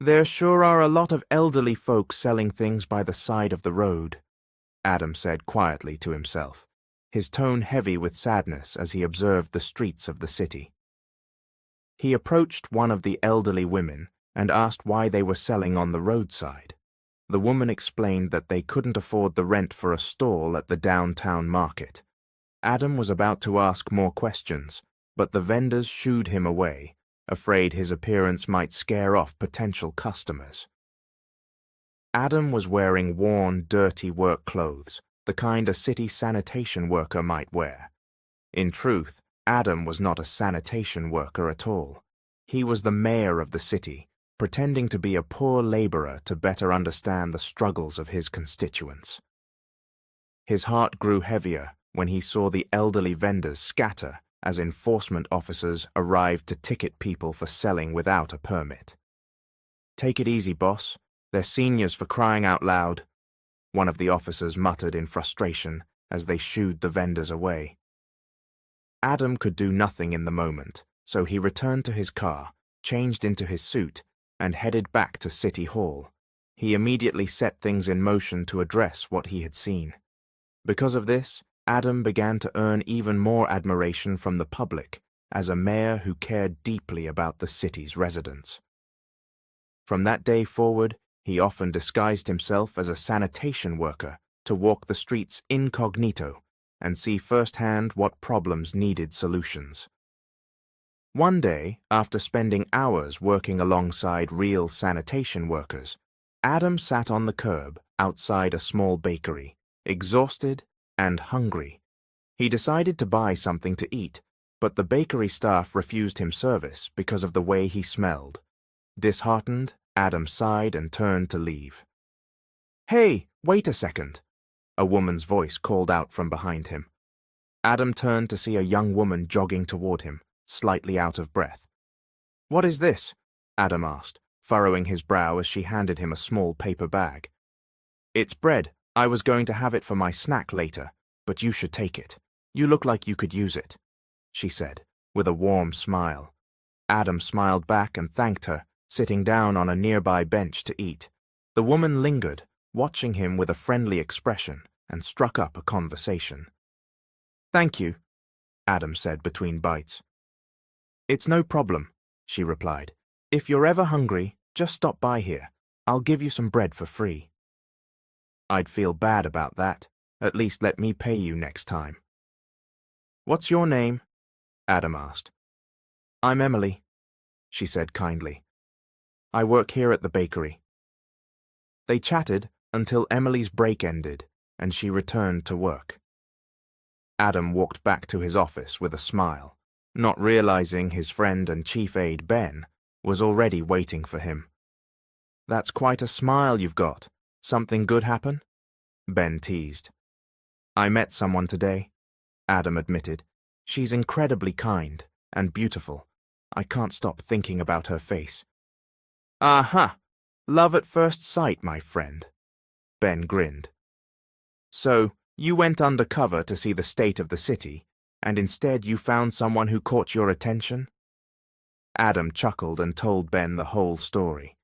There sure are a lot of elderly folk selling things by the side of the road, Adam said quietly to himself, his tone heavy with sadness as he observed the streets of the city. He approached one of the elderly women and asked why they were selling on the roadside. The woman explained that they couldn't afford the rent for a stall at the downtown market. Adam was about to ask more questions, but the vendors shooed him away, afraid his appearance might scare off potential customers. Adam was wearing worn, dirty work clothes, the kind a city sanitation worker might wear. In truth, Adam was not a sanitation worker at all. He was the mayor of the city, pretending to be a poor laborer to better understand the struggles of his constituents. His heart grew heavier when he saw the elderly vendors scatter as enforcement officers arrived to ticket people for selling without a permit. "Take it easy, boss. They're seniors for crying out loud," one of the officers muttered in frustration as they shooed the vendors away. Adam could do nothing in the moment, so he returned to his car, changed into his suit, and headed back to City Hall. He immediately set things in motion to address what he had seen. Because of this, Adam began to earn even more admiration from the public as a mayor who cared deeply about the city's residents. From that day forward, he often disguised himself as a sanitation worker to walk the streets incognito and see firsthand what problems needed solutions. One day, after spending hours working alongside real sanitation workers, Adam sat on the curb outside a small bakery, exhausted and hungry. He decided to buy something to eat, but the bakery staff refused him service because of the way he smelled. Disheartened, Adam sighed and turned to leave. "Hey, wait a second," a woman's voice called out from behind him. Adam turned to see a young woman jogging toward him, slightly out of breath. "What is this?" Adam asked, furrowing his brow as she handed him a small paper bag. "It's bread. I was going to have it for my snack later, but you should take it. You look like you could use it," she said, with a warm smile. Adam smiled back and thanked her, sitting down on a nearby bench to eat. The woman lingered, watching him with a friendly expression, and struck up a conversation. "Thank you," Adam said between bites. "It's no problem," she replied. "If you're ever hungry, just stop by here. I'll give you some bread for free." "I'd feel bad about that. At least let me pay you next time." "What's your name?" Adam asked. "I'm Emily," she said kindly. "I work here at the bakery." They chatted until Emily's break ended and she returned to work. Adam walked back to his office with a smile, not realizing his friend and chief aide, Ben, was already waiting for him. "That's quite a smile you've got. Something good happen?" Ben teased. "I met someone today," Adam admitted. "She's incredibly kind and beautiful. I can't stop thinking about her face." "Aha! Love at first sight, my friend," Ben grinned. "So, you went undercover to see the state of the city, and instead you found someone who caught your attention?" Adam chuckled and told Ben the whole story.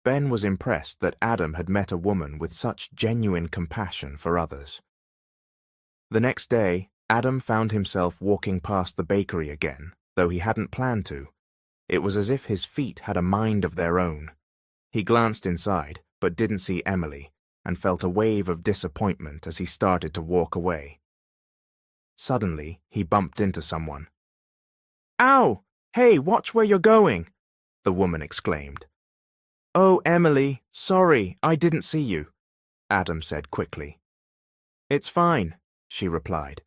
Ben was impressed that Adam had met a woman with such genuine compassion for others. The next day, Adam found himself walking past the bakery again, though he hadn't planned to. It was as if his feet had a mind of their own. He glanced inside, but didn't see Emily, and felt a wave of disappointment as he started to walk away. Suddenly, he bumped into someone. "Ow! Hey, watch where you're going!" the woman exclaimed. "Oh, Emily, sorry, I didn't see you," Adam said quickly. "It's fine," she replied.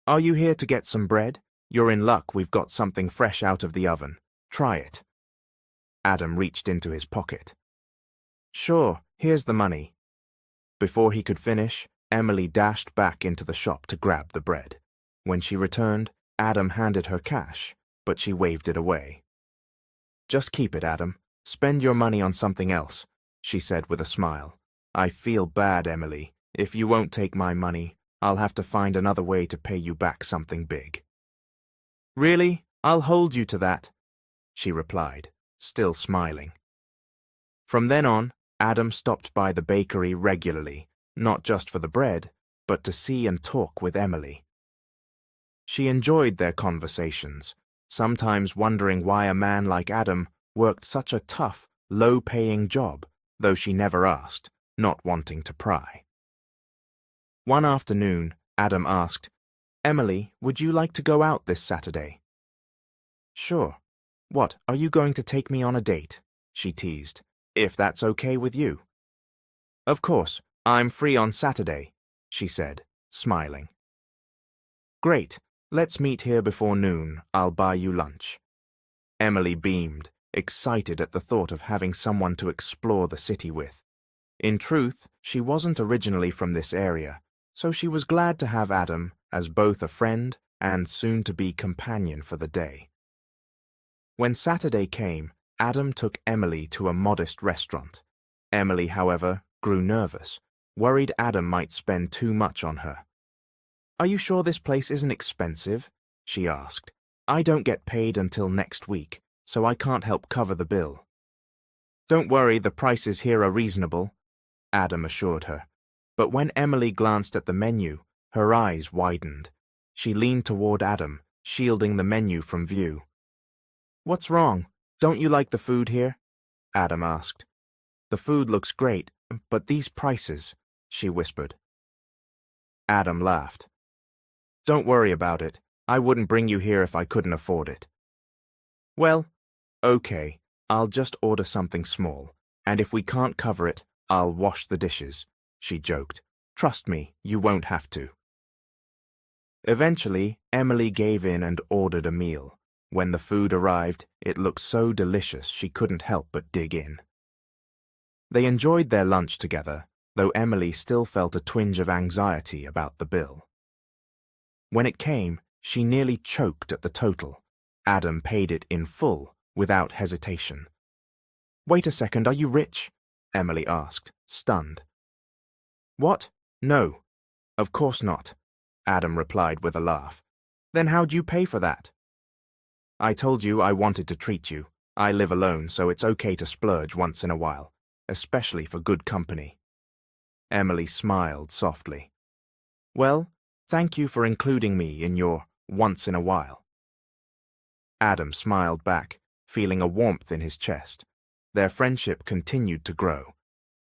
"Are you here to get some bread? You're in luck, we've got something fresh out of the oven. Try it." Adam reached into his pocket. "Sure, here's the money." Before he could finish, Emily dashed back into the shop to grab the bread. When she returned, Adam handed her cash, but she waved it away. "Just keep it, Adam. Spend your money on something else," she said with a smile. "I feel bad, Emily. If you won't take my money, I'll have to find another way to pay you back something big." "Really? I'll hold you to that," she replied, still smiling. From then on, Adam stopped by the bakery regularly, not just for the bread, but to see and talk with Emily. She enjoyed their conversations, sometimes wondering why a man like Adam worked such a tough, low-paying job, though she never asked, not wanting to pry. One afternoon, Adam asked, "Emily, would you like to go out this Saturday?" "Sure. What, are you going to take me on a date?" she teased. "If that's okay with you." "Of course, I'm free on Saturday," she said, smiling. "Great, let's meet here before noon. I'll buy you lunch." Emily beamed, excited at the thought of having someone to explore the city with. In truth, she wasn't originally from this area, so she was glad to have Adam as both a friend and soon-to-be companion for the day. When Saturday came, Adam took Emily to a modest restaurant. Emily, however, grew nervous, worried Adam might spend too much on her. "Are you sure this place isn't expensive?" she asked. "I don't get paid until next week, so I can't help cover the bill." "Don't worry, the prices here are reasonable," Adam assured her. But when Emily glanced at the menu, her eyes widened. She leaned toward Adam, shielding the menu from view. "What's wrong? Don't you like the food here?" Adam asked. "The food looks great, but these prices," she whispered. Adam laughed. "Don't worry about it. I wouldn't bring you here if I couldn't afford it." "Well, okay, I'll just order something small, and if we can't cover it, I'll wash the dishes," she joked. "Trust me, you won't have to." Eventually, Emily gave in and ordered a meal. When the food arrived, it looked so delicious she couldn't help but dig in. They enjoyed their lunch together, though Emily still felt a twinge of anxiety about the bill. When it came, she nearly choked at the total. Adam paid it in full, without hesitation. "Wait a second, are you rich?" Emily asked, stunned. "What? No. Of course not," Adam replied with a laugh. "Then how'd you pay for that?" "I told you I wanted to treat you. I live alone, so it's okay to splurge once in a while, especially for good company." Emily smiled softly. "Well, thank you for including me in your once in a while." Adam smiled back, feeling a warmth in his chest. Their friendship continued to grow.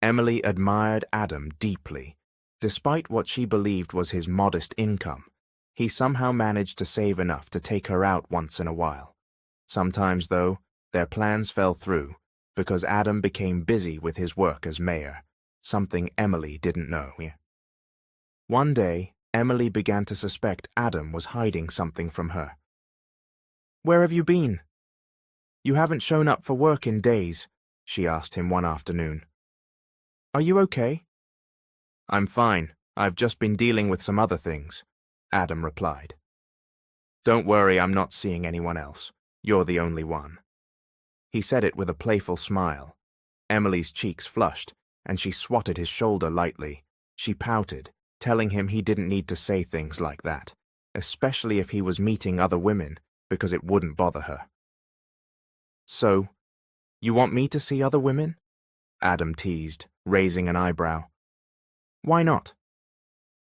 Emily admired Adam deeply. Despite what she believed was his modest income, he somehow managed to save enough to take her out once in a while. Sometimes, though, their plans fell through because Adam became busy with his work as mayor, something Emily didn't know. One day, Emily began to suspect Adam was hiding something from her. "Where have you been? You haven't shown up for work in days," she asked him one afternoon. "Are you okay?" "I'm fine. I've just been dealing with some other things," Adam replied. "Don't worry, I'm not seeing anyone else. You're the only one." He said it with a playful smile. Emily's cheeks flushed, and she swatted his shoulder lightly. She pouted, telling him he didn't need to say things like that, especially if he was meeting other women, because it wouldn't bother her. "So, you want me to see other women?" Adam teased, raising an eyebrow. "Why not?"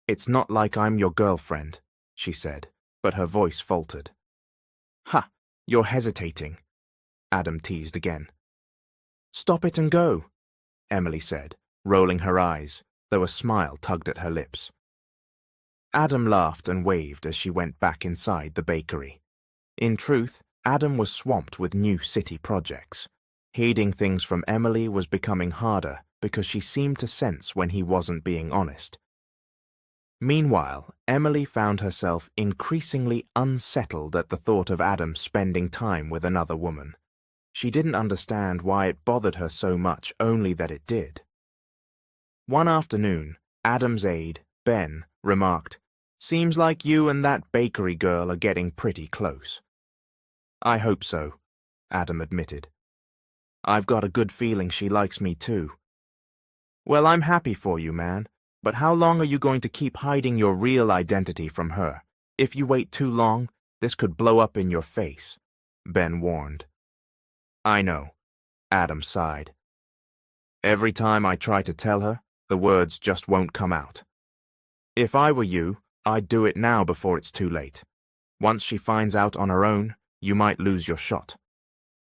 "It's not like I'm your girlfriend," she said, but her voice faltered. "Ha, you're hesitating," Adam teased again. "Stop it and go," Emily said, rolling her eyes, though a smile tugged at her lips. Adam laughed and waved as she went back inside the bakery. In truth, Adam was swamped with new city projects. Hiding things from Emily was becoming harder because she seemed to sense when he wasn't being honest. Meanwhile, Emily found herself increasingly unsettled at the thought of Adam spending time with another woman. She didn't understand why it bothered her so much, only that it did. One afternoon, Adam's aide, Ben, remarked, "Seems like you and that bakery girl are getting pretty close." "I hope so," Adam admitted. "I've got a good feeling she likes me too." "Well, I'm happy for you, man. But how long are you going to keep hiding your real identity from her? If you wait too long, this could blow up in your face," Ben warned. "I know," Adam sighed. Every time I try to tell her, the words just won't come out. If I were you, I'd do it now before it's too late. Once she finds out on her own, you might lose your shot,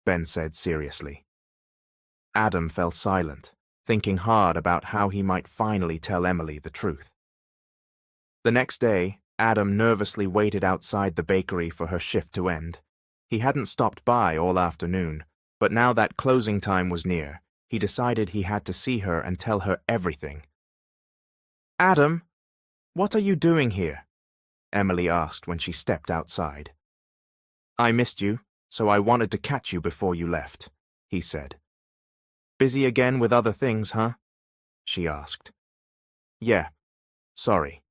Ben said seriously. Adam fell silent, thinking hard about how he might finally tell Emily the truth. The next day, Adam nervously waited outside the bakery for her shift to end. He hadn't stopped by all afternoon, but now that closing time was near, he decided he had to see her and tell her everything. "Adam, what are you doing here?" Emily asked when she stepped outside. "I missed you, so I wanted to catch you before you left," he said. "Busy again with other things, huh?" she asked. "Yeah, sorry.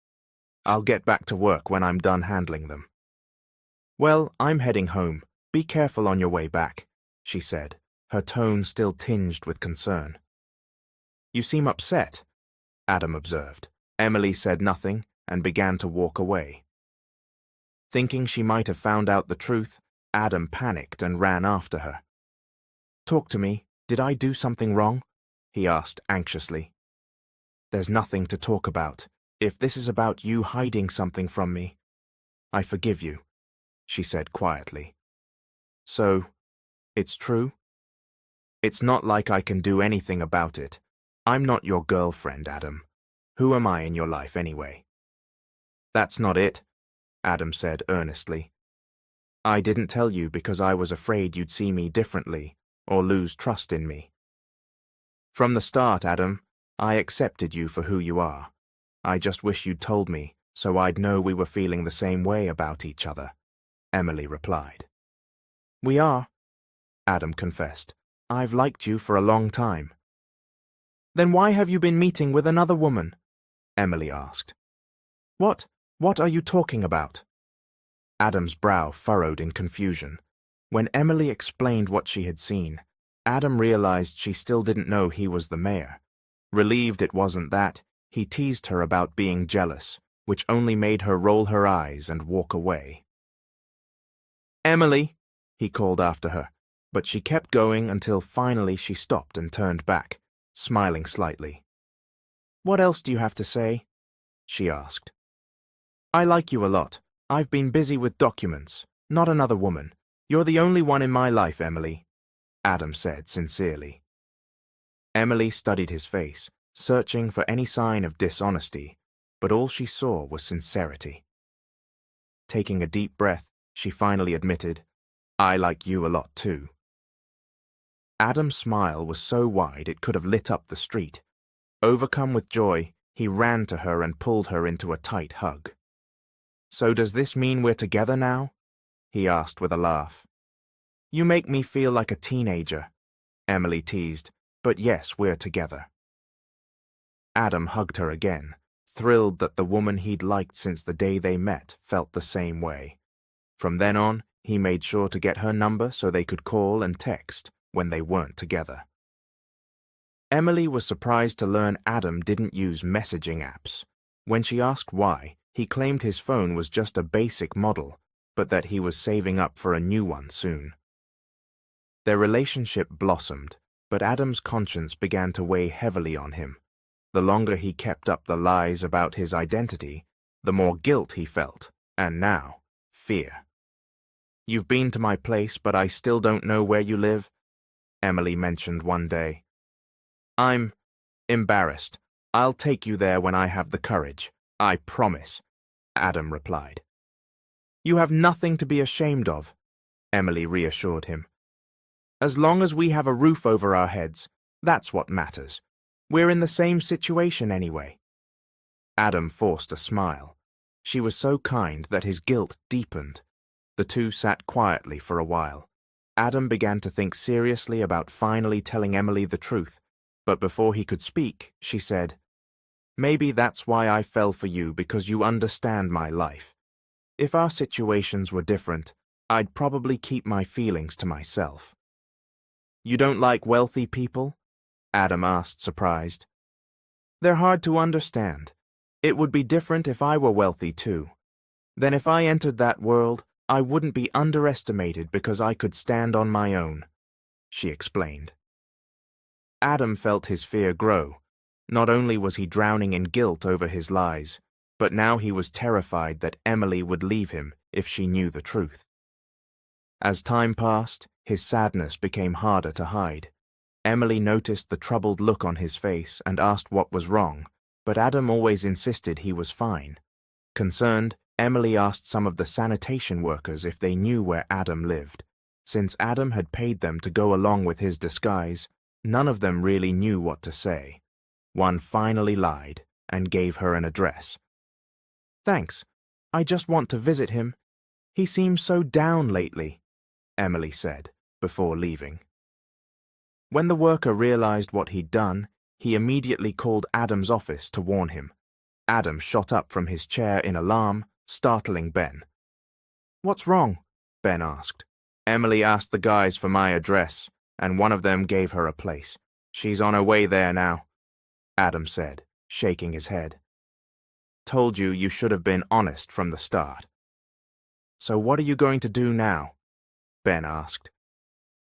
I'll get back to work when I'm done handling them." "Well, I'm heading home. Be careful on your way back," she said, her tone still tinged with concern. "You seem upset," Adam observed. Emily said nothing and began to walk away. Thinking she might have found out the truth, Adam panicked and ran after her. "Talk to me. Did I do something wrong?" he asked anxiously. "There's nothing to talk about. If this is about you hiding something from me, I forgive you," she said quietly. "So, it's true?" "It's not like I can do anything about it. I'm not your girlfriend, Adam. Who am I in your life anyway?" "That's not it," Adam said earnestly. "I didn't tell you because I was afraid you'd see me differently or lose trust in me. From the start, Adam, I accepted you for who you are. I just wish you'd told me so I'd know we were feeling the same way about each other," Emily replied. "We are," Adam confessed. "I've liked you for a long time." "Then why have you been meeting with another woman?" Emily asked. What are you talking about?" Adam's brow furrowed in confusion. When Emily explained what she had seen, Adam realized she still didn't know he was the mayor. Relieved it wasn't that, he teased her about being jealous, which only made her roll her eyes and walk away. "Emily," he called after her, but she kept going until finally she stopped and turned back, smiling slightly. "What else do you have to say?" she asked. "I like you a lot. I've been busy with documents, not another woman. You're the only one in my life, Emily," Adam said sincerely. Emily studied his face, searching for any sign of dishonesty, but all she saw was sincerity. Taking a deep breath, she finally admitted, "I like you a lot too." Adam's smile was so wide it could have lit up the street. Overcome with joy, he ran to her and pulled her into a tight hug. "So does this mean we're together now?" he asked with a laugh. "You make me feel like a teenager," Emily teased, "but yes, we're together." Adam hugged her again, thrilled that the woman he'd liked since the day they met felt the same way. From then on, he made sure to get her number so they could call and text when they weren't together. Emily was surprised to learn Adam didn't use messaging apps. When she asked why, he claimed his phone was just a basic model, but that he was saving up for a new one soon. Their relationship blossomed, but Adam's conscience began to weigh heavily on him. The longer he kept up the lies about his identity, the more guilt he felt, and now, fear. "You've been to my place, but I still don't know where you live," Emily mentioned one day. "I'm embarrassed. I'll take you there when I have the courage. I promise," Adam replied. "You have nothing to be ashamed of," Emily reassured him. "As long as we have a roof over our heads, that's what matters. We're in the same situation anyway." Adam forced a smile. She was so kind that his guilt deepened. The two sat quietly for a while. Adam began to think seriously about finally telling Emily the truth, but before he could speak, she said, "Maybe that's why I fell for you, because you understand my life. If our situations were different, I'd probably keep my feelings to myself." "You don't like wealthy people?" Adam asked, surprised. "They're hard to understand. It would be different if I were wealthy too. Then if I entered that world, I wouldn't be underestimated because I could stand on my own," she explained. Adam felt his fear grow. Not only was he drowning in guilt over his lies, but now he was terrified that Emily would leave him if she knew the truth. As time passed, his sadness became harder to hide. Emily noticed the troubled look on his face and asked what was wrong, but Adam always insisted he was fine. Concerned, Emily asked some of the sanitation workers if they knew where Adam lived. Since Adam had paid them to go along with his disguise, none of them really knew what to say. One finally lied and gave her an address. "Thanks. I just want to visit him. He seems so down lately," Emily said, before leaving. When the worker realized what he'd done, he immediately called Adam's office to warn him. Adam shot up from his chair in alarm, startling Ben. "What's wrong?" Ben asked. "Emily asked the guys for my address, and one of them gave her a place. She's on her way there now," Adam said, shaking his head. "Told you you should have been honest from the start." "So what are you going to do now?" Ben asked.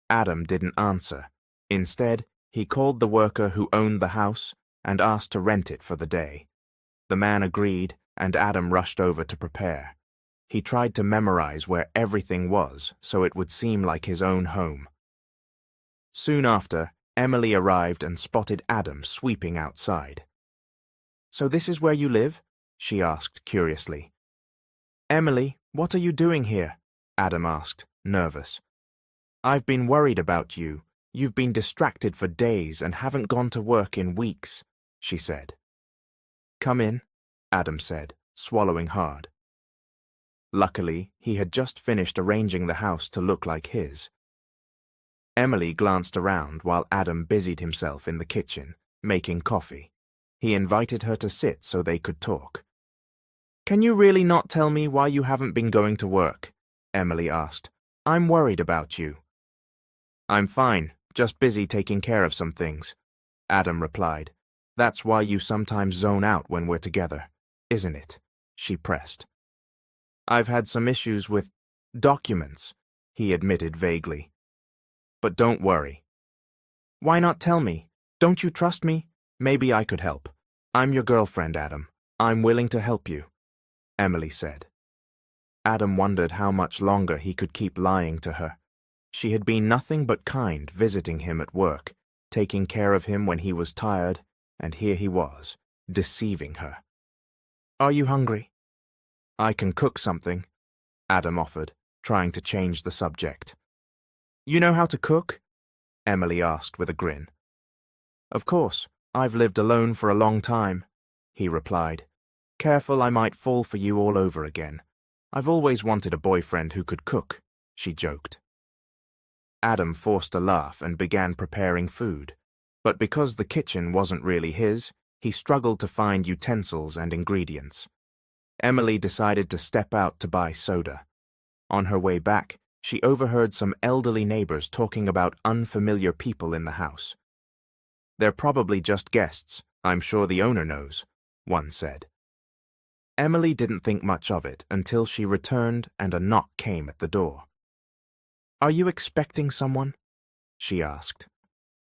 Adam didn't answer. Instead, he called the worker who owned the house and asked to rent it for the day. The man agreed, and Adam rushed over to prepare. He tried to memorize where everything was so it would seem like his own home. Soon after, Emily arrived and spotted Adam sweeping outside. "So this is where you live?" she asked curiously. "Emily, what are you doing here?" Adam asked, nervous. "I've been worried about you. You've been distracted for days and haven't gone to work in weeks," she said. "Come in," Adam said, swallowing hard. Luckily, he had just finished arranging the house to look like his. Emily glanced around while Adam busied himself in the kitchen, making coffee. He invited her to sit so they could talk. "Can you really not tell me why you haven't been going to work?" Emily asked. "I'm worried about you." "I'm fine, just busy taking care of some things," Adam replied. "That's why you sometimes zone out when we're together, isn't it?" she pressed. "I've had some issues with documents," he admitted vaguely. "But don't worry." "Why not tell me? Don't you trust me? Maybe I could help. I'm your girlfriend, Adam. I'm willing to help you," Emily said. Adam wondered how much longer he could keep lying to her. She had been nothing but kind, visiting him at work, taking care of him when he was tired, and here he was, deceiving her. "Are you hungry?" "I can cook something," Adam offered, trying to change the subject. "You know how to cook?" Emily asked with a grin. "Of course, I've lived alone for a long time," he replied. "Careful, I might fall for you all over again. I've always wanted a boyfriend who could cook," she joked. Adam forced a laugh and began preparing food, but because the kitchen wasn't really his, he struggled to find utensils and ingredients. Emily decided to step out to buy soda. On her way back, she overheard some elderly neighbors talking about unfamiliar people in the house. "They're probably just guests. I'm sure the owner knows," one said. Emily didn't think much of it until she returned and a knock came at the door. "Are you expecting someone?" she asked.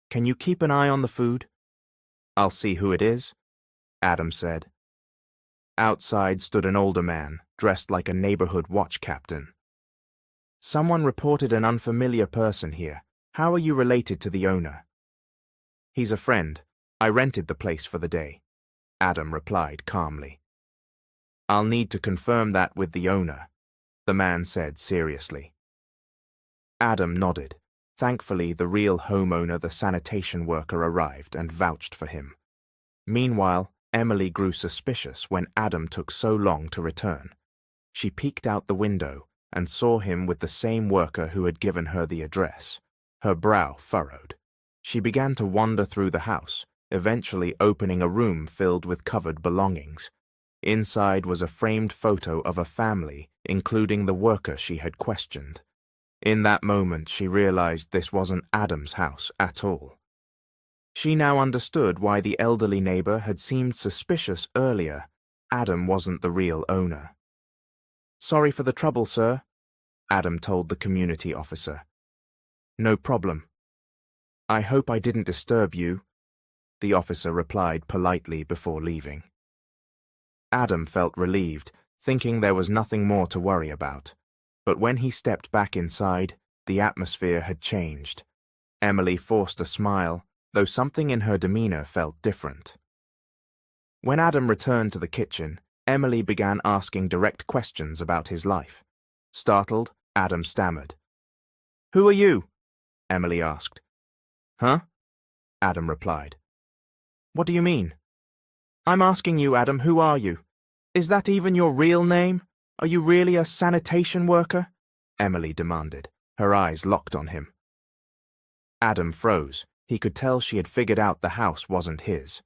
"Can you keep an eye on the food?" "I'll see who it is," Adam said. Outside stood an older man, dressed like a neighborhood watch captain. "Someone reported an unfamiliar person here. How are you related to the owner?" "He's a friend. I rented the place for the day," Adam replied calmly. "I'll need to confirm that with the owner," the man said seriously. Adam nodded. Thankfully, the real homeowner, the sanitation worker, arrived and vouched for him. Meanwhile, Emily grew suspicious when Adam took so long to return. She peeked out the window and saw him with the same worker who had given her the address. Her brow furrowed. She began to wander through the house, eventually opening a room filled with covered belongings. Inside was a framed photo of a family, including the worker she had questioned. In that moment, she realized this wasn't Adam's house at all. She now understood why the elderly neighbor had seemed suspicious earlier. Adam wasn't the real owner. "Sorry for the trouble, sir," Adam told the community officer. "No problem." I hope I didn't disturb you, the officer replied politely before leaving. Adam felt relieved, thinking there was nothing more to worry about. But when he stepped back inside, the atmosphere had changed. Emily forced a smile, though something in her demeanor felt different. When Adam returned to the kitchen, Emily began asking direct questions about his life. Startled, Adam stammered. "Who are you?" Emily asked. "Huh?" Adam replied. "What do you mean?" "I'm asking you, Adam, who are you? Is that even your real name? Are you really a sanitation worker?" Emily demanded, her eyes locked on him. Adam froze. He could tell she had figured out the house wasn't his.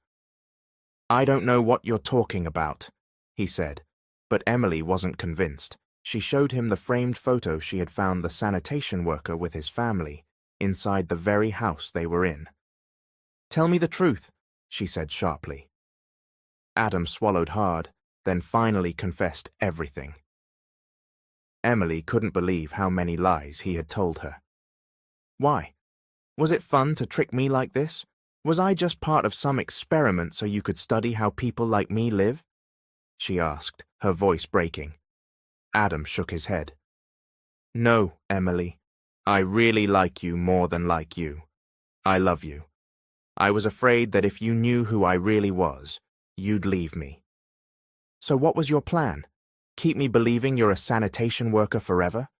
"I don't know what you're talking about," he said, but Emily wasn't convinced. She showed him the framed photo she had found the sanitation worker with his family, inside the very house they were in. "Tell me the truth," she said sharply. Adam swallowed hard, then finally confessed everything. Emily couldn't believe how many lies he had told her. "Why? Was it fun to trick me like this? Was I just part of some experiment so you could study how people like me live?" she asked, her voice breaking. Adam shook his head. "No, Emily. I really like you more than like you. I love you. I was afraid that if you knew who I really was, you'd leave me." "So what was your plan? Keep me believing you're a sanitation worker forever?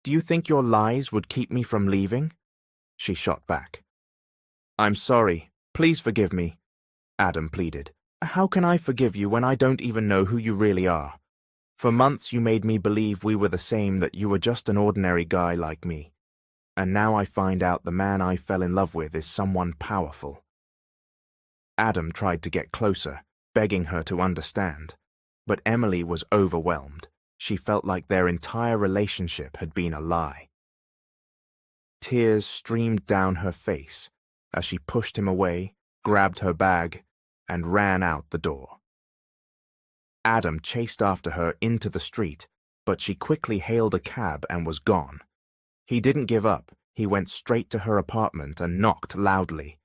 Do you think your lies would keep me from leaving?" she shot back. "I'm sorry. Please forgive me," Adam pleaded. "How can I forgive you when I don't even know who you really are? For months you made me believe we were the same, that you were just an ordinary guy like me. And now I find out the man I fell in love with is someone powerful." Adam tried to get closer, begging her to understand. But Emily was overwhelmed. She felt like their entire relationship had been a lie. Tears streamed down her face as she pushed him away, grabbed her bag, and ran out the door. Adam chased after her into the street, but she quickly hailed a cab and was gone. He didn't give up. He went straight to her apartment and knocked loudly.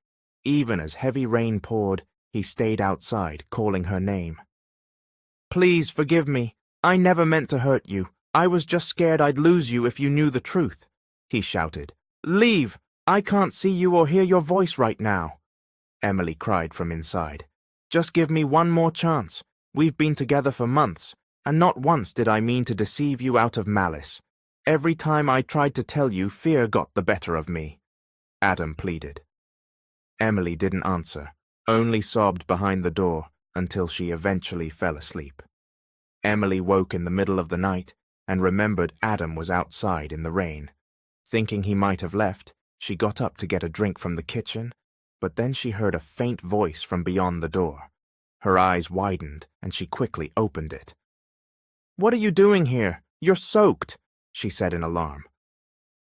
Even as heavy rain poured, he stayed outside, calling her name. "Please forgive me. I never meant to hurt you. I was just scared I'd lose you if you knew the truth," he shouted. "Leave! I can't see you or hear your voice right now," Emily cried from inside. "Just give me one more chance. We've been together for months, and not once did I mean to deceive you out of malice. Every time I tried to tell you, fear got the better of me," Adam pleaded. Emily didn't answer, only sobbed behind the door until she eventually fell asleep. Emily woke in the middle of the night and remembered Adam was outside in the rain. Thinking he might have left, she got up to get a drink from the kitchen, but then she heard a faint voice from beyond the door. Her eyes widened, and she quickly opened it. "What are you doing here? You're soaked," she said in alarm.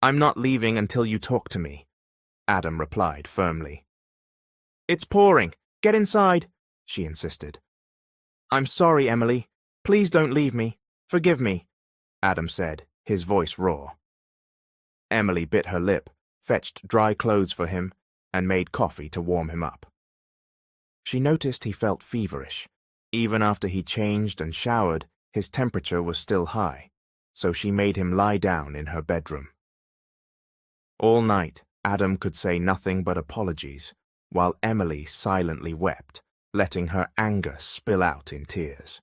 "I'm not leaving until you talk to me," Adam replied firmly. "It's pouring. Get inside," she insisted. "I'm sorry, Emily. Please don't leave me. Forgive me," Adam said, his voice raw. Emily bit her lip, fetched dry clothes for him, and made coffee to warm him up. She noticed he felt feverish. Even after he changed and showered, his temperature was still high, so she made him lie down in her bedroom. All night, Adam could say nothing but apologies, while Emily silently wept, letting her anger spill out in tears.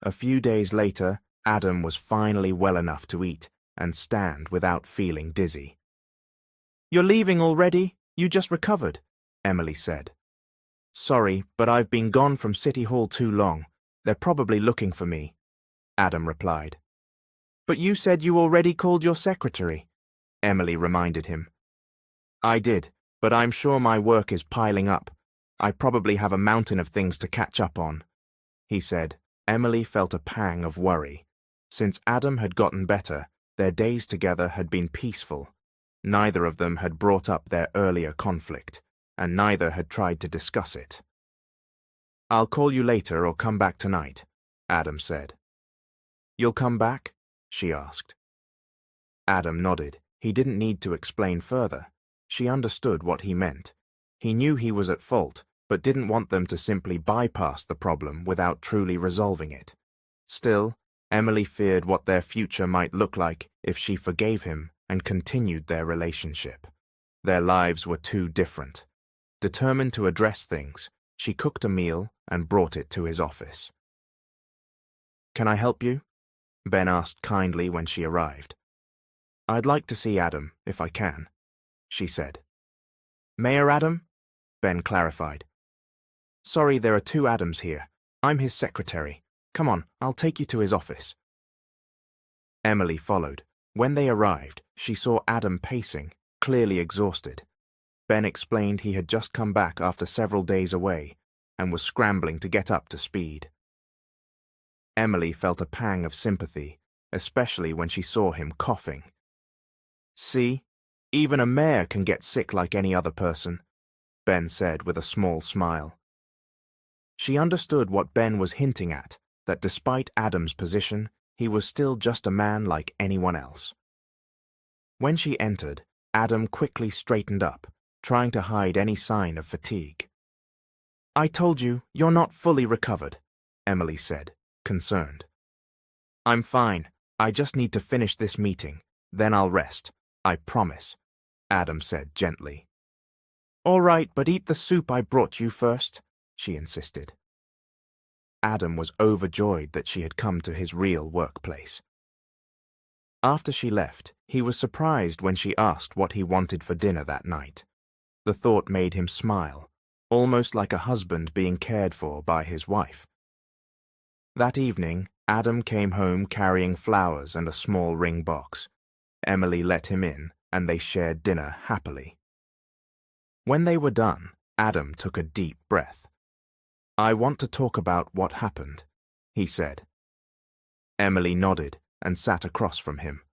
A few days later, Adam was finally well enough to eat and stand without feeling dizzy. "You're leaving already? You just recovered," Emily said. "Sorry, but I've been gone from City Hall too long. They're probably looking for me," Adam replied. "But you said you already called your secretary," Emily reminded him. "I did, but I'm sure my work is piling up. I probably have a mountain of things to catch up on," he said. Emily felt a pang of worry. Since Adam had gotten better, their days together had been peaceful. Neither of them had brought up their earlier conflict, and neither had tried to discuss it. "I'll call you later or come back tonight," Adam said. "You'll come back?" she asked. Adam nodded. He didn't need to explain further. She understood what he meant. He knew he was at fault, but didn't want them to simply bypass the problem without truly resolving it. Still, Emily feared what their future might look like if she forgave him and continued their relationship. Their lives were too different. Determined to address things, she cooked a meal and brought it to his office. "Can I help you?" Ben asked kindly when she arrived. "I'd like to see Adam, if I can," she said. "Mayor Adam?" Ben clarified. "Sorry, there are two Adams here. I'm his secretary. Come on, I'll take you to his office." Emily followed. When they arrived, she saw Adam pacing, clearly exhausted. Ben explained he had just come back after several days away and was scrambling to get up to speed. Emily felt a pang of sympathy, especially when she saw him coughing. "See, even a mayor can get sick like any other person," Ben said with a small smile. She understood what Ben was hinting at, that despite Adam's position, he was still just a man like anyone else. When she entered, Adam quickly straightened up, trying to hide any sign of fatigue. "I told you, you're not fully recovered," Emily said, concerned. "I'm fine. I just need to finish this meeting. Then I'll rest. I promise," Adam said gently. "All right, but eat the soup I brought you first," she insisted. Adam was overjoyed that she had come to his real workplace. After she left, he was surprised when she asked what he wanted for dinner that night. The thought made him smile, almost like a husband being cared for by his wife. That evening, Adam came home carrying flowers and a small ring box. Emily let him in, and they shared dinner happily. When they were done, Adam took a deep breath. "I want to talk about what happened," he said. Emily nodded and sat across from him.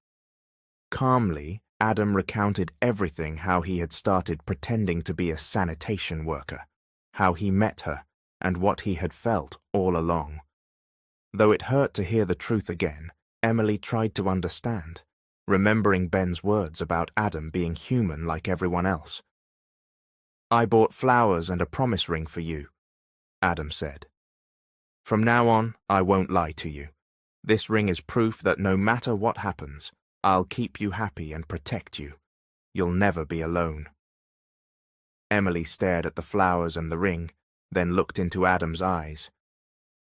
Calmly, Adam recounted everything: how he had started pretending to be a sanitation worker, how he met her, and what he had felt all along. Though it hurt to hear the truth again, Emily tried to understand, remembering Ben's words about Adam being human like everyone else. "I bought flowers and a promise ring for you," Adam said. "From now on, I won't lie to you. This ring is proof that no matter what happens, I'll keep you happy and protect you. You'll never be alone." Emily stared at the flowers and the ring, then looked into Adam's eyes.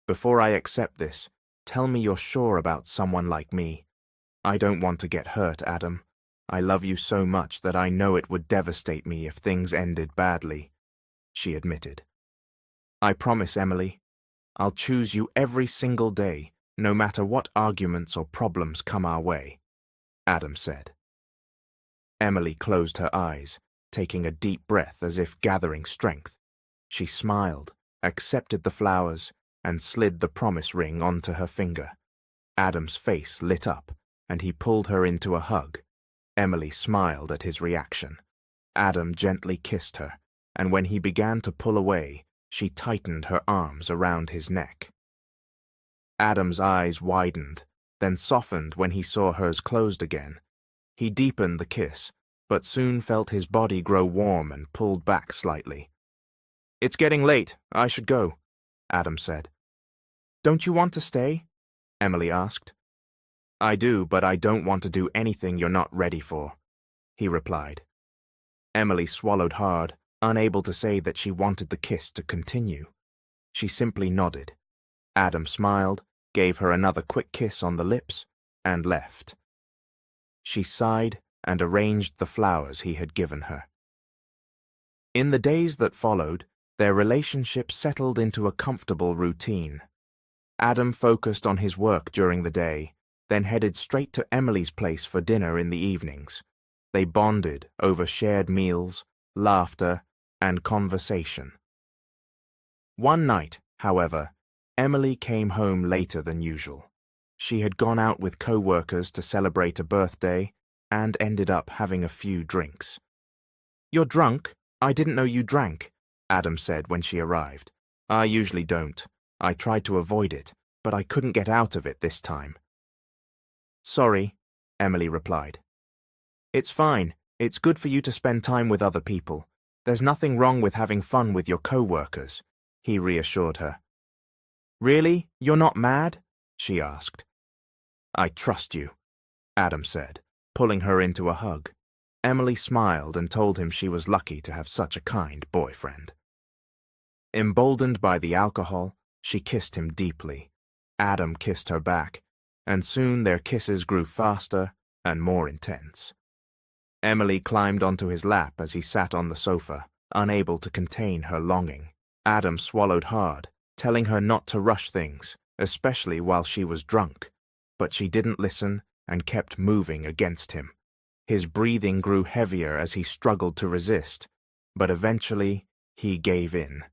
"Before I accept this, tell me you're sure about someone like me. I don't want to get hurt, Adam. I love you so much that I know it would devastate me if things ended badly," she admitted. "I promise, Emily. I'll choose you every single day, no matter what arguments or problems come our way," Adam said. Emily closed her eyes, taking a deep breath as if gathering strength. She smiled, accepted the flowers, and slid the promise ring onto her finger. Adam's face lit up, and he pulled her into a hug. Emily smiled at his reaction. Adam gently kissed her, and when he began to pull away, she tightened her arms around his neck. Adam's eyes widened, then softened when he saw hers closed again. He deepened the kiss, but soon felt his body grow warm and pulled back slightly. "It's getting late. I should go," Adam said. "Don't you want to stay?" Emily asked. "I do, but I don't want to do anything you're not ready for," he replied. Emily swallowed hard, unable to say that she wanted the kiss to continue. She simply nodded. Adam smiled, gave her another quick kiss on the lips, and left. She sighed and arranged the flowers he had given her. In the days that followed, their relationship settled into a comfortable routine. Adam focused on his work during the day, then headed straight to Emily's place for dinner in the evenings. They bonded over shared meals, laughter, and conversation. One night, however, Emily came home later than usual. She had gone out with co-workers to celebrate a birthday and ended up having a few drinks. "You're drunk? I didn't know you drank," Adam said when she arrived. "I usually don't. I tried to avoid it, but I couldn't get out of it this time." "Sorry," Emily replied. "It's fine. It's good for you to spend time with other people. There's nothing wrong with having fun with your co-workers, he reassured her. Really? You're not mad? She asked. I trust you, Adam said, pulling her into a hug. Emily smiled and told him she was lucky to have such a kind boyfriend. Emboldened by the alcohol, she kissed him deeply. Adam kissed her back, and soon their kisses grew faster and more intense. Emily climbed onto his lap as he sat on the sofa, unable to contain her longing. Adam swallowed hard, telling her not to rush things, especially while she was drunk, but she didn't listen and kept moving against him. His breathing grew heavier as he struggled to resist, but eventually he gave in.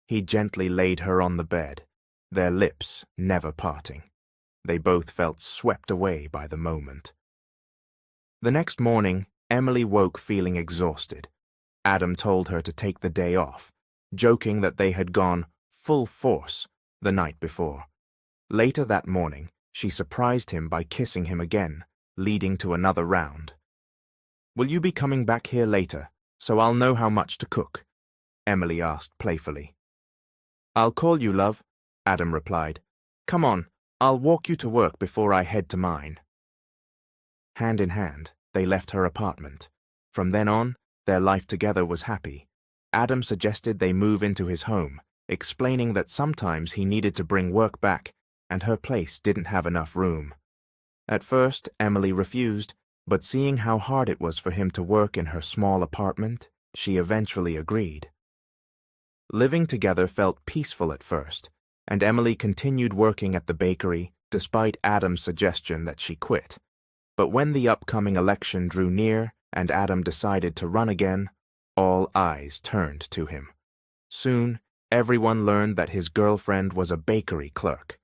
He gently laid her on the bed, their lips never parting. They both felt swept away by the moment. The next morning, Emily woke feeling exhausted. Adam told her to take the day off, joking that they had gone full force the night before. Later that morning, she surprised him by kissing him again, leading to another round. Will you be coming back here later, so I'll know how much to cook? Emily asked playfully. I'll call you, love, Adam replied. Come on, I'll walk you to work before I head to mine. Hand in hand, they left her apartment. From then on, their life together was happy. Adam suggested they move into his home, explaining that sometimes he needed to bring work back and her place didn't have enough room. At first, Emily refused, but seeing how hard it was for him to work in her small apartment, she eventually agreed. Living together felt peaceful at first, and Emily continued working at the bakery despite Adam's suggestion that she quit. But when the upcoming election drew near and Adam decided to run again, all eyes turned to him. Soon, everyone learned that his girlfriend was a bakery clerk.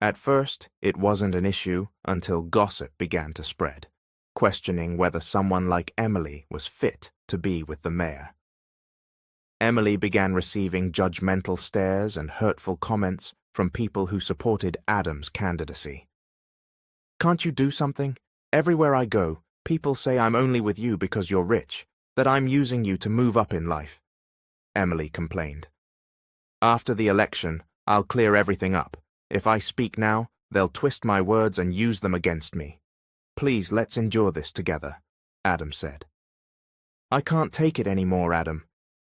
At first, it wasn't an issue until gossip began to spread, questioning whether someone like Emily was fit to be with the mayor. Emily began receiving judgmental stares and hurtful comments from people who supported Adam's candidacy. Can't you do something? Everywhere I go, people say I'm only with you because you're rich, that I'm using you to move up in life, Emily complained. After the election, I'll clear everything up. If I speak now, they'll twist my words and use them against me. Please, let's endure this together, Adam said. I can't take it anymore, Adam.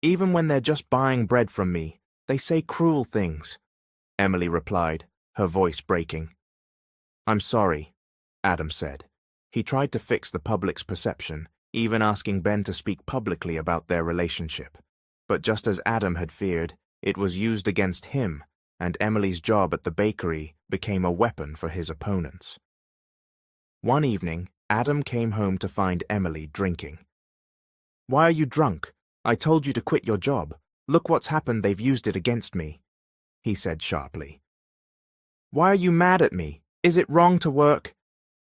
Even when they're just buying bread from me, they say cruel things, Emily replied, her voice breaking. I'm sorry, Adam said. He tried to fix the public's perception, even asking Ben to speak publicly about their relationship. But just as Adam had feared, it was used against him, and Emily's job at the bakery became a weapon for his opponents. One evening, Adam came home to find Emily drinking. Why are you drunk? I told you to quit your job. Look what's happened, they've used it against me, he said sharply. Why are you mad at me? Is it wrong to work?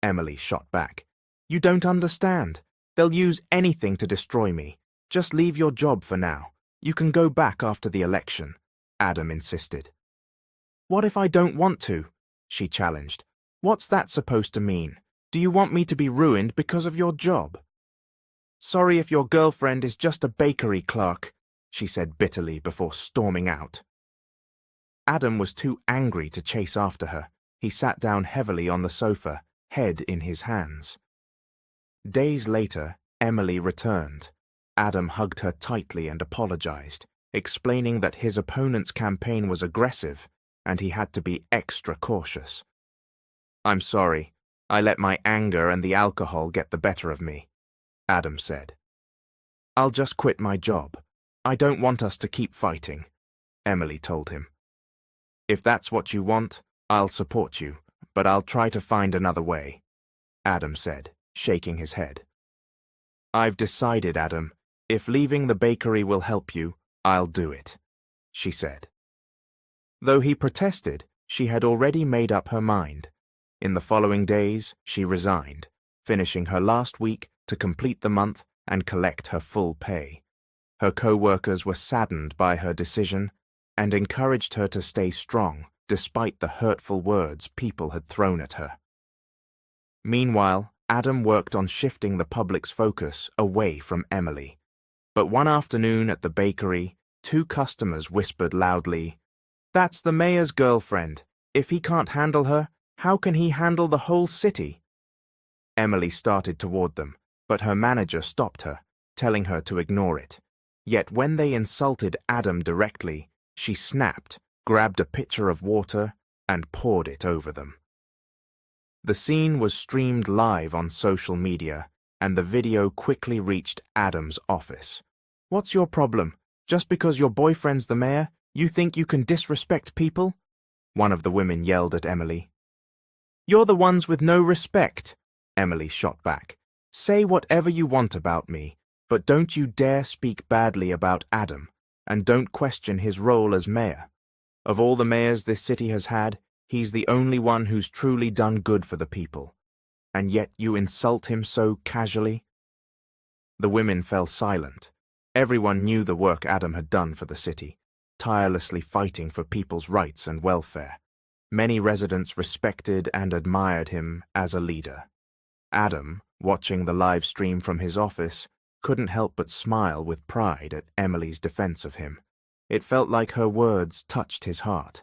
Emily shot back. You don't understand. They'll use anything to destroy me. Just leave your job for now. You can go back after the election, Adam insisted. What if I don't want to? She challenged. What's that supposed to mean? Do you want me to be ruined because of your job? Sorry if your girlfriend is just a bakery clerk, she said bitterly before storming out. Adam was too angry to chase after her. He sat down heavily on the sofa, head in his hands. Days later, Emily returned. Adam hugged her tightly and apologized, explaining that his opponent's campaign was aggressive and he had to be extra cautious. I'm sorry. I let my anger and the alcohol get the better of me, Adam said. I'll just quit my job. I don't want us to keep fighting, Emily told him. If that's what you want, I'll support you, but I'll try to find another way, Adam said, shaking his head. I've decided, Adam. If leaving the bakery will help you, I'll do it, she said. Though he protested, she had already made up her mind. In the following days, she resigned, finishing her last week to complete the month and collect her full pay. Her co-workers were saddened by her decision and encouraged her to stay strong despite the hurtful words people had thrown at her. Meanwhile, Adam worked on shifting the public's focus away from Emily. But one afternoon at the bakery, two customers whispered loudly, "That's the mayor's girlfriend. If he can't handle her, how can he handle the whole city?" Emily started toward them, but her manager stopped her, telling her to ignore it. Yet when they insulted Adam directly, she snapped, grabbed a pitcher of water, and poured it over them. The scene was streamed live on social media, and the video quickly reached Adam's office. "What's your problem? Just because your boyfriend's the mayor, you think you can disrespect people?" one of the women yelled at Emily. "You're the ones with no respect," Emily shot back. "Say whatever you want about me, but don't you dare speak badly about Adam, and don't question his role as mayor. Of all the mayors this city has had, he's the only one who's truly done good for the people. And yet you insult him so casually?" The women fell silent. Everyone knew the work Adam had done for the city, tirelessly fighting for people's rights and welfare. Many residents respected and admired him as a leader. Adam, watching the live stream from his office, couldn't help but smile with pride at Emily's defense of him. It felt like her words touched his heart.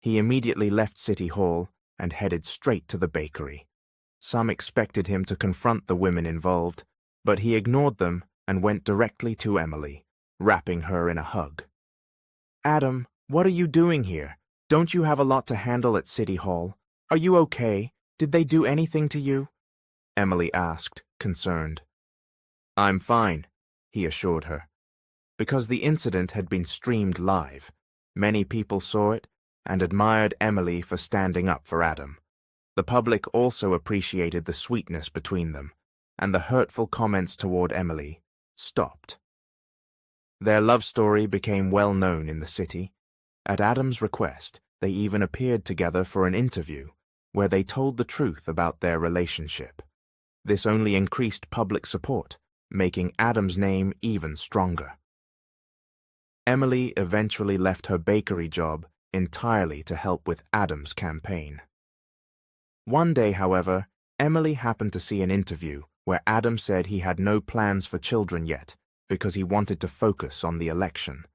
He immediately left City Hall and headed straight to the bakery. Some expected him to confront the women involved, but he ignored them and went directly to Emily, wrapping her in a hug. "Adam, what are you doing here? Don't you have a lot to handle at City Hall? Are you okay? Did they do anything to you?" Emily asked, concerned. "I'm fine," he assured her. Because the incident had been streamed live, many people saw it and admired Emily for standing up for Adam. The public also appreciated the sweetness between them, and the hurtful comments toward Emily stopped. Their love story became well known in the city. At Adam's request, they even appeared together for an interview, where they told the truth about their relationship. This only increased public support, making Adam's name even stronger. Emily eventually left her bakery job entirely to help with Adam's campaign. One day, however, Emily happened to see an interview where Adam said he had no plans for children yet because he wanted to focus on the election.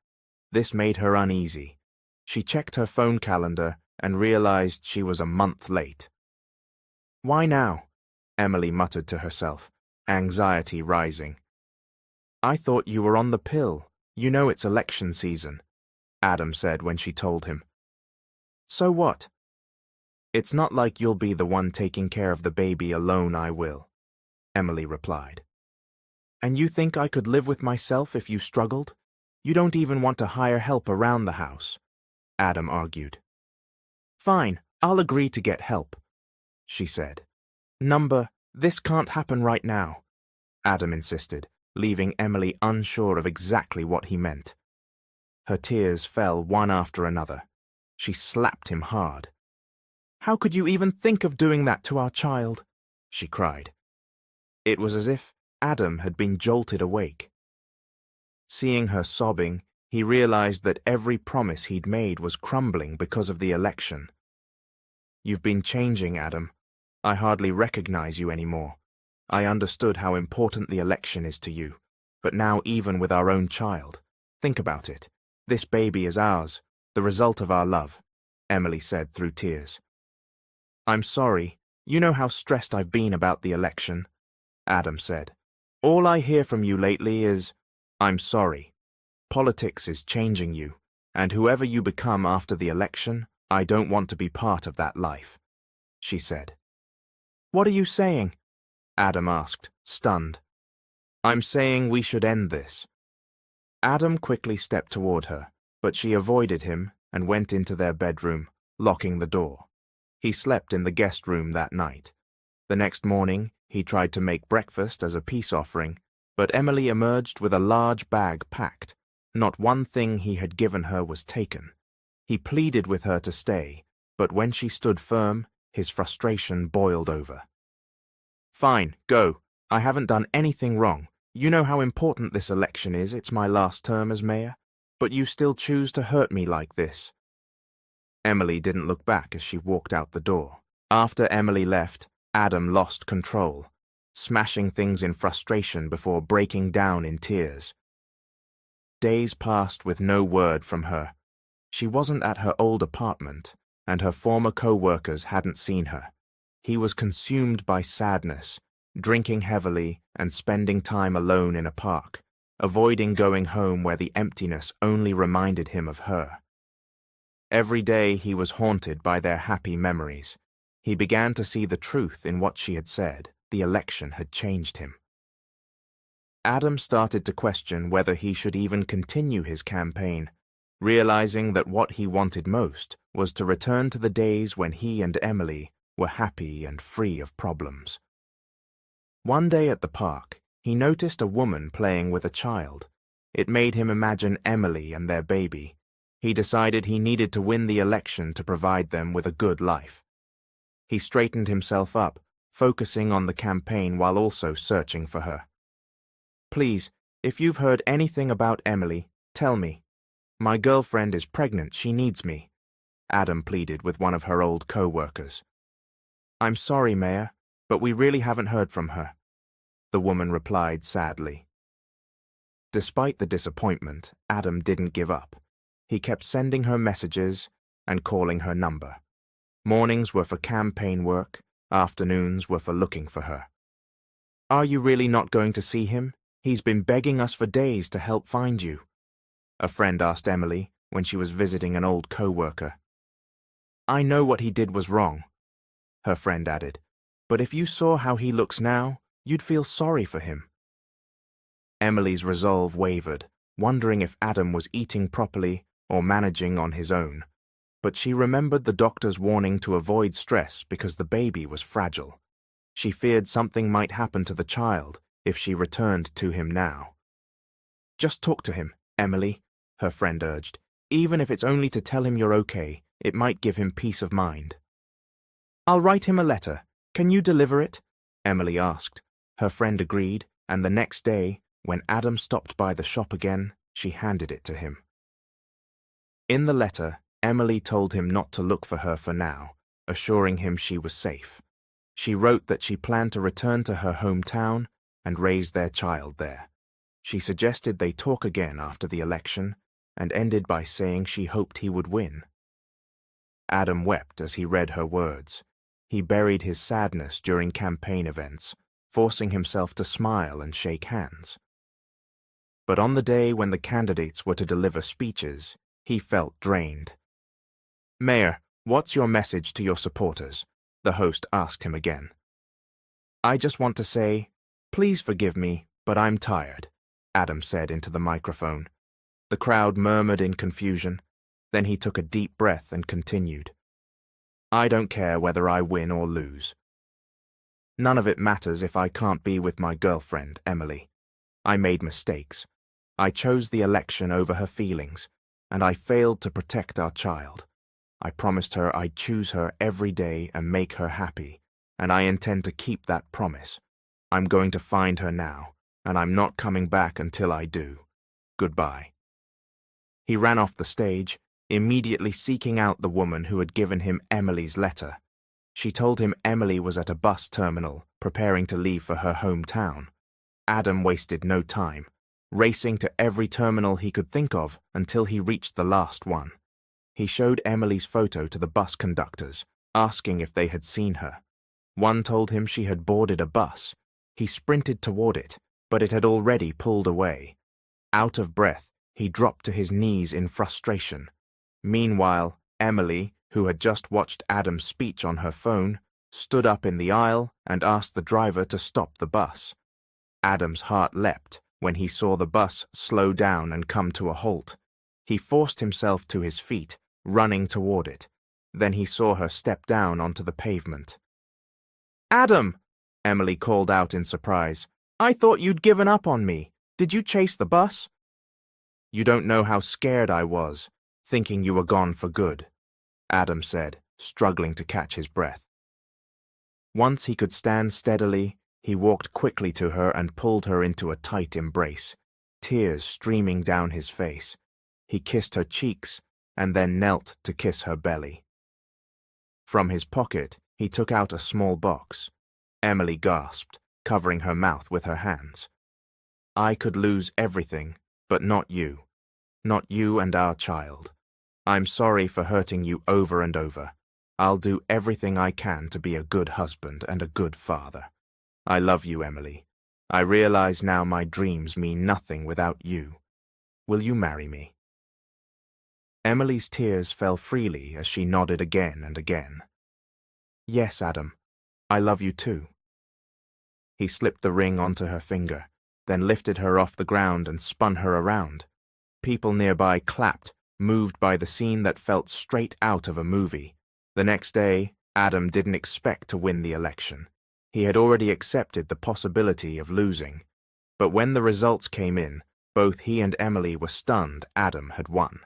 This made her uneasy. She checked her phone calendar and realized she was a month late. "Why now?" Emily muttered to herself, anxiety rising. "I thought you were on the pill. You know it's election season," Adam said when she told him. "So what?" "It's not like you'll be the one taking care of the baby alone, I will," Emily replied. "And you think I could live with myself if you struggled? You don't even want to hire help around the house," Adam argued. "Fine, I'll agree to get help," she said. "This can't happen right now," Adam insisted, leaving Emily unsure of exactly what he meant. Her tears fell one after another. She slapped him hard. "How could you even think of doing that to our child?" she cried. It was as if Adam had been jolted awake. Seeing her sobbing, he realized that every promise he'd made was crumbling because of the election. "You've been changing, Adam. I hardly recognize you anymore. I understood how important the election is to you, but now even with our own child. Think about it. This baby is ours, the result of our love," Emily said through tears. "I'm sorry. You know how stressed I've been about the election," Adam said. "All I hear from you lately is, 'I'm sorry.' Politics is changing you, and whoever you become after the election, I don't want to be part of that life," she said. "What are you saying?" Adam asked, stunned. "I'm saying we should end this." Adam quickly stepped toward her, but she avoided him and went into their bedroom, locking the door. He slept in the guest room that night. The next morning, he tried to make breakfast as a peace offering, but Emily emerged with a large bag packed. Not one thing he had given her was taken. He pleaded with her to stay, but when she stood firm, his frustration boiled over. "Fine, go. I haven't done anything wrong. You know how important this election is. It's my last term as mayor. But you still choose to hurt me like this." Emily didn't look back as she walked out the door. After Emily left, Adam lost control. smashing things in frustration before breaking down in tears. Days passed with no word from her. She wasn't at her old apartment, and her former co-workers hadn't seen her. He was consumed by sadness, drinking heavily and spending time alone in a park, avoiding going home where the emptiness only reminded him of her. Every day he was haunted by their happy memories. He began to see the truth in what she had said. The election had changed him. Adam started to question whether he should even continue his campaign, realizing that what he wanted most was to return to the days when he and Emily were happy and free of problems. One day at the park, he noticed a woman playing with a child. It made him imagine Emily and their baby. He decided he needed to win the election to provide them with a good life. He straightened himself up, focusing on the campaign while also searching for her. "Please, if you've heard anything about Emily, tell me. My girlfriend is pregnant, she needs me," Adam pleaded with one of her old co-workers. "I'm sorry, Mayor, but we really haven't heard from her," the woman replied sadly. Despite the disappointment, Adam didn't give up. He kept sending her messages and calling her number. Mornings were for campaign work, afternoons were for looking for her. "Are you really not going to see him? He's been begging us for days to help find you," a friend asked Emily when she was visiting an old co-worker. "I know what he did was wrong," her friend added, "but if you saw how he looks now, you'd feel sorry for him." Emily's resolve wavered, wondering if Adam was eating properly or managing on his own. But she remembered the doctor's warning to avoid stress because the baby was fragile. She feared something might happen to the child if she returned to him now. "Just talk to him, Emily," her friend urged. "Even if it's only to tell him you're okay, it might give him peace of mind." "I'll write him a letter. Can you deliver it?" Emily asked. Her friend agreed, and the next day, when Adam stopped by the shop again, she handed it to him. In the letter, Emily told him not to look for her for now, assuring him she was safe. She wrote that she planned to return to her hometown and raise their child there. She suggested they talk again after the election and ended by saying she hoped he would win. Adam wept as he read her words. He buried his sadness during campaign events, forcing himself to smile and shake hands. But on the day when the candidates were to deliver speeches, he felt drained. "Mayor, what's your message to your supporters?" the host asked him again. "I just want to say, please forgive me, but I'm tired," Adam said into the microphone. The crowd murmured in confusion. Then he took a deep breath and continued. "I don't care whether I win or lose. None of it matters if I can't be with my girlfriend, Emily. I made mistakes. I chose the election over her feelings, and I failed to protect our child. I promised her I'd choose her every day and make her happy, and I intend to keep that promise. I'm going to find her now, and I'm not coming back until I do. Goodbye." He ran off the stage, immediately seeking out the woman who had given him Emily's letter. She told him Emily was at a bus terminal, preparing to leave for her hometown. Adam wasted no time, racing to every terminal he could think of until he reached the last one. He showed Emily's photo to the bus conductors, asking if they had seen her. One told him she had boarded a bus. He sprinted toward it, but it had already pulled away. Out of breath, he dropped to his knees in frustration. Meanwhile, Emily, who had just watched Adam's speech on her phone, stood up in the aisle and asked the driver to stop the bus. Adam's heart leapt when he saw the bus slow down and come to a halt. He forced himself to his feet, running toward it. Then he saw her step down onto the pavement. "Adam!" Emily called out in surprise. "I thought you'd given up on me. Did you chase the bus?" "You don't know how scared I was, thinking you were gone for good," Adam said, struggling to catch his breath. Once he could stand steadily, he walked quickly to her and pulled her into a tight embrace, tears streaming down his face. He kissed her cheeks and then knelt to kiss her belly. From his pocket, he took out a small box. Emily gasped. covering her mouth with her hands. "I could lose everything, but not you. Not you and our child. I'm sorry for hurting you over and over. I'll do everything I can to be a good husband and a good father. I love you, Emily. I realize now my dreams mean nothing without you. Will you marry me?" Emily's tears fell freely as she nodded again and again. "Yes, Adam. I love you too." He slipped the ring onto her finger, then lifted her off the ground and spun her around. People nearby clapped, moved by the scene that felt straight out of a movie. The next day, Adam didn't expect to win the election. He had already accepted the possibility of losing. But when the results came in, both he and Emily were stunned Adam had won.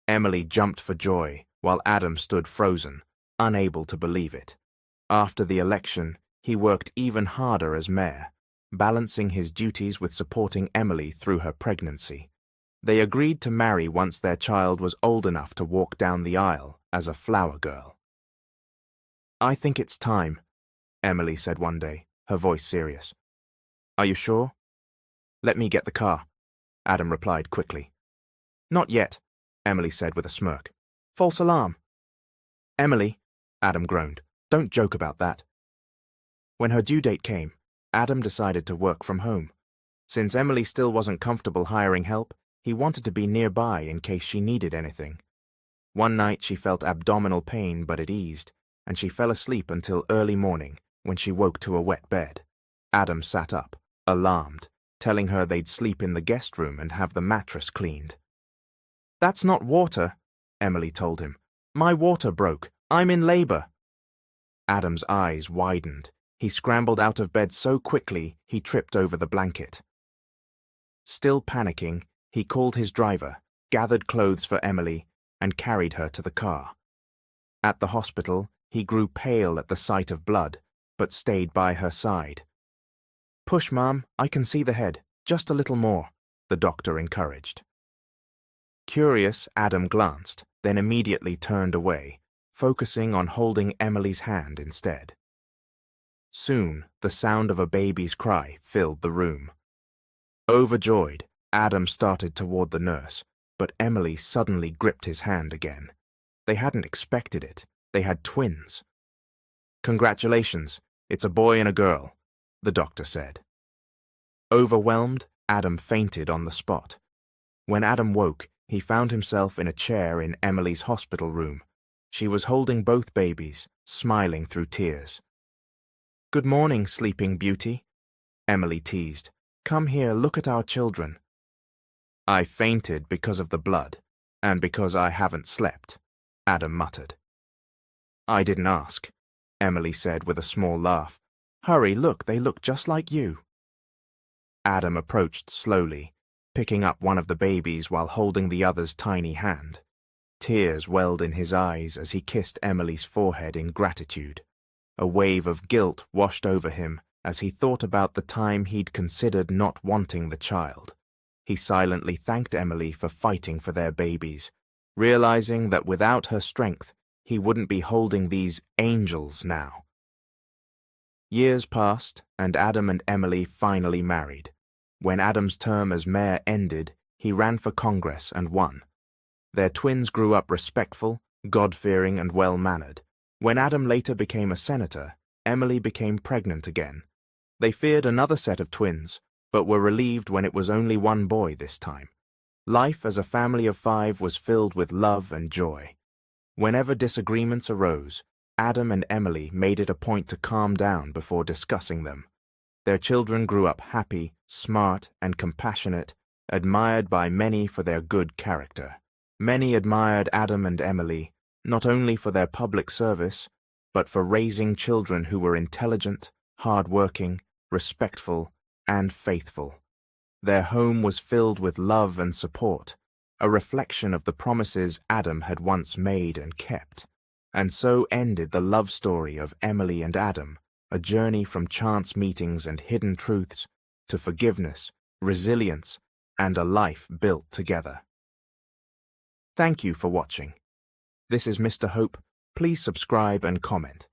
Emily jumped for joy, while Adam stood frozen, unable to believe it. After the election, he worked even harder as mayor, balancing his duties with supporting Emily through her pregnancy. They agreed to marry once their child was old enough to walk down the aisle as a flower girl. "I think it's time," Emily said one day, her voice serious. "Are you sure?" "Let me get the car," Adam replied quickly. "Not yet," Emily said with a smirk. "False alarm." "Emily," Adam groaned, "don't joke about that." When her due date came, Adam decided to work from home. Since Emily still wasn't comfortable hiring help, he wanted to be nearby in case she needed anything. One night she felt abdominal pain, but it eased, and she fell asleep until early morning when she woke to a wet bed. Adam sat up, alarmed, telling her they'd sleep in the guest room and have the mattress cleaned. "That's not water," Emily told him. "My water broke. I'm in labor." Adam's eyes widened. He scrambled out of bed so quickly he tripped over the blanket. Still panicking, he called his driver, gathered clothes for Emily, and carried her to the car. At the hospital, he grew pale at the sight of blood, but stayed by her side. "Push, Mom, I can see the head. Just a little more," the doctor encouraged. Curious, Adam glanced, then immediately turned away, focusing on holding Emily's hand instead. Soon, the sound of a baby's cry filled the room. Overjoyed, Adam started toward the nurse, but Emily suddenly gripped his hand again. They hadn't expected it. They had twins. "Congratulations, it's a boy and a girl," the doctor said. Overwhelmed, Adam fainted on the spot. When Adam woke, he found himself in a chair in Emily's hospital room. She was holding both babies, smiling through tears. "Good morning, sleeping beauty," Emily teased. "Come here, look at our children." "I fainted because of the blood, and because I haven't slept," Adam muttered. "I didn't ask," Emily said with a small laugh. "Hurry, look, they look just like you." Adam approached slowly, picking up one of the babies while holding the other's tiny hand. Tears welled in his eyes as he kissed Emily's forehead in gratitude. A wave of guilt washed over him as he thought about the time he'd considered not wanting the child. He silently thanked Emily for fighting for their babies, realizing that without her strength, he wouldn't be holding these angels now. Years passed, and Adam and Emily finally married. When Adam's term as mayor ended, he ran for Congress and won. Their twins grew up respectful, God-fearing, and well-mannered. When Adam later became a senator, Emily became pregnant again. They feared another set of twins, but were relieved when it was only one boy this time. Life as a family of 5 was filled with love and joy. Whenever disagreements arose, Adam and Emily made it a point to calm down before discussing them. Their children grew up happy, smart, and compassionate, admired by many for their good character. Many admired Adam and Emily, not only for their public service, but for raising children who were intelligent, hard-working, respectful, and faithful. Their home was filled with love and support, a reflection of the promises Adam had once made and kept. And so ended the love story of Emily and Adam, a journey from chance meetings and hidden truths to forgiveness, resilience, and a life built together. Thank you for watching. This is Mr. Hope. Please subscribe and comment.